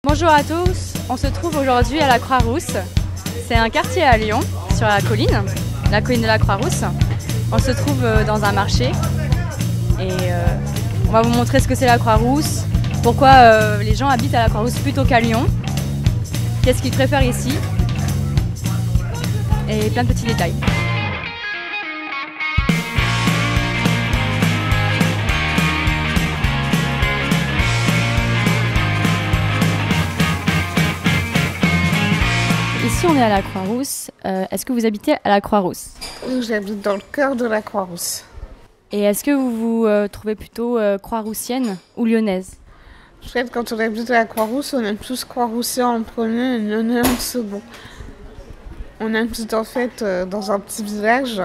Bonjour à tous, on se trouve aujourd'hui à la Croix-Rousse. C'est un quartier à Lyon, sur la colline de la Croix-Rousse. On se trouve dans un marché et on va vous montrer ce que c'est la Croix-Rousse, pourquoi les gens habitent à la Croix-Rousse plutôt qu'à Lyon, qu'est-ce qu'ils préfèrent ici et plein de petits détails. Ici on est à la Croix-Rousse. Est-ce que vous habitez à la Croix-Rousse? Oui, j'habite dans le cœur de la Croix-Rousse. Et est-ce que vous vous trouvez plutôt croix-roussienne ou lyonnaise? En fait, quand on habite à la Croix-Rousse, on aime tous croix-roussien en premier et lyonnais en second. On habite en fait dans un petit village.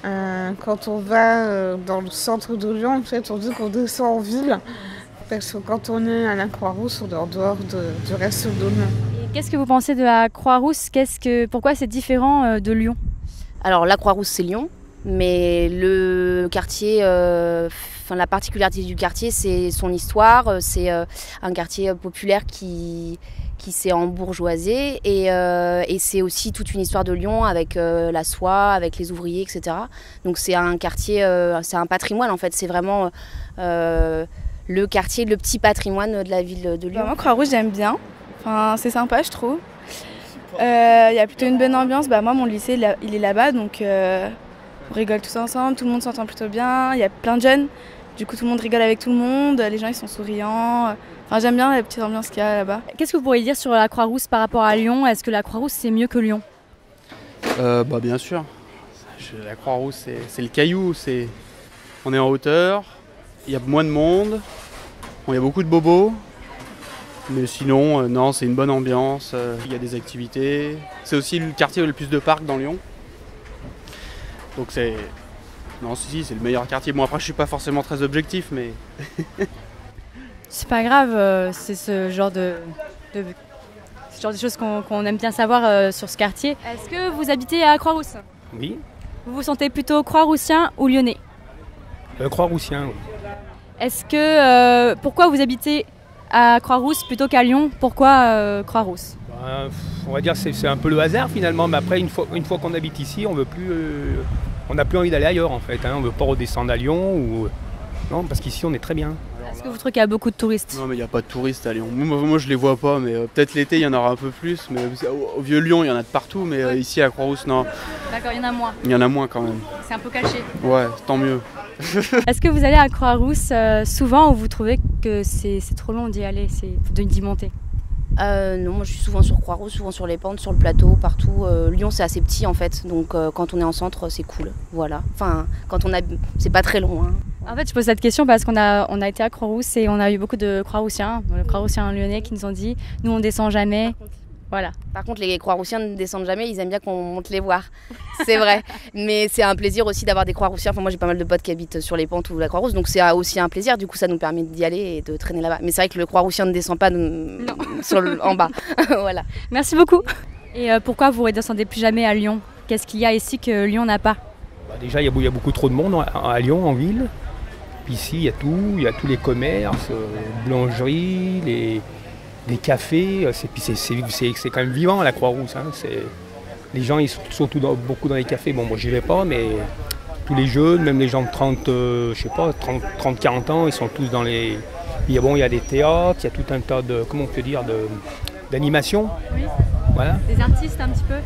Quand on va dans le centre de Lyon, en fait, on dit qu'on descend en ville. Parce que quand on est à la Croix-Rousse, on est en dehors du reste de Lyon. Qu'est-ce que vous pensez de la Croix-Rousse? Pourquoi c'est différent de Lyon? Alors la Croix-Rousse c'est Lyon, mais le quartier, la particularité du quartier c'est son histoire, c'est un quartier populaire qui s'est embourgeoisé et c'est aussi toute une histoire de Lyon avec la soie, avec les ouvriers, etc. Donc c'est un quartier, c'est un patrimoine en fait, c'est vraiment le quartier, le petit patrimoine de la ville de Lyon. Moi Croix-Rousse j'aime bien. Enfin, c'est sympa, je trouve. Il y a plutôt une bonne ambiance. Moi, mon lycée, il est là-bas, donc on rigole tous ensemble, tout le monde s'entend plutôt bien. Il y a plein de jeunes, du coup, tout le monde rigole avec tout le monde. Les gens, ils sont souriants. Enfin, j'aime bien la petite ambiance qu'il y a là-bas. Qu'est-ce que vous pourriez dire sur la Croix-Rousse par rapport à Lyon? Est-ce que la Croix-Rousse, c'est mieux que Lyon? Bien sûr. La Croix-Rousse, c'est le caillou. On est en hauteur, il y a moins de monde, il y a beaucoup de bobos. Mais sinon, non, c'est une bonne ambiance, il y a des activités. C'est aussi le quartier où il y a le plus de parcs dans Lyon. Donc c'est le meilleur quartier. Bon, après, je suis pas forcément très objectif, mais... C'est pas grave, c'est ce genre de choses qu'on aime bien savoir sur ce quartier. Est-ce que vous habitez à Croix-Rousse? Oui. Vous vous sentez plutôt croix-roussien ou lyonnais? Croix-Roussien, oui. Est-ce que... pourquoi vous habitez à Croix-Rousse plutôt qu'à Lyon? Pourquoi Croix-Rousse? On va dire que c'est un peu le hasard finalement, mais après une fois qu'on habite ici, on n'a plus envie d'aller ailleurs en fait. On ne veut pas redescendre à Lyon non, parce qu'ici on est très bien. Est-ce que vous trouvez qu'il y a beaucoup de touristes? Non, mais il n'y a pas de touristes à Lyon. Moi je les vois pas, mais peut-être l'été il y en aura un peu plus. Mais au Vieux-Lyon il y en a de partout, mais oui. Ici à Croix-Rousse non. D'accord, il y en a moins. Il y en a moins quand même. C'est un peu caché. Ouais, tant mieux. Est-ce que vous allez à Croix-Rousse souvent ou vous trouvez que c'est trop long d'y aller, d'y monter? Non, moi je suis souvent sur Croix-Rousse, souvent sur les pentes, sur le plateau, partout. Lyon c'est assez petit en fait, donc quand on est en centre c'est cool, voilà. Enfin, c'est pas très long. Hein. En fait, je pose cette question parce qu'on a été à Croix-Rousse et on a eu beaucoup de Croix-Roussiens, Croix-Roussiens lyonnais qui nous ont dit « nous on descend jamais ». Voilà. Par contre, les Croix-Roussiens ne descendent jamais, ils aiment bien qu'on monte les voir. C'est vrai. Mais c'est un plaisir aussi d'avoir des Croix-Roussiens. Enfin, moi, j'ai pas mal de potes qui habitent sur les pentes ou la Croix-Rousse, donc c'est aussi un plaisir. Du coup, ça nous permet d'y aller et de traîner là-bas. Mais c'est vrai que le Croix-Roussien ne descend pas en bas. Voilà. Merci beaucoup. Et pourquoi vous ne redescendez plus jamais à Lyon? Qu'est-ce qu'il y a ici que Lyon n'a pas? Déjà, il y a beaucoup trop de monde à Lyon, en ville. Puis ici, il y a tout. Il y a tous les commerces, boulangeries, les cafés, c'est quand même vivant la Croix-Rousse. Hein. Les gens ils sont surtout beaucoup dans les cafés. Bon, moi j'y vais pas, mais tous les jeunes, même les gens de 30-40 ans, ils sont tous dans les... Il y a des théâtres, il y a tout un tas de, comment on peut dire, d'animations. Oui. Voilà. Des artistes un petit peu.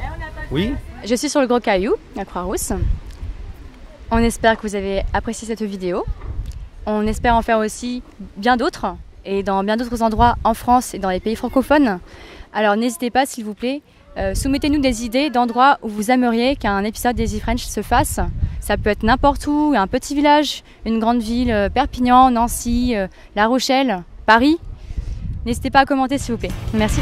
Oui. Je suis sur le Gros Caillou, à Croix-Rousse. On espère que vous avez apprécié cette vidéo. On espère en faire aussi bien d'autres. Et dans bien d'autres endroits en France et dans les pays francophones. Alors n'hésitez pas s'il vous plaît, soumettez-nous des idées d'endroits où vous aimeriez qu'un épisode d'Easy French se fasse. Ça peut être n'importe où, un petit village, une grande ville, Perpignan, Nancy, La Rochelle, Paris. N'hésitez pas à commenter s'il vous plaît. Merci.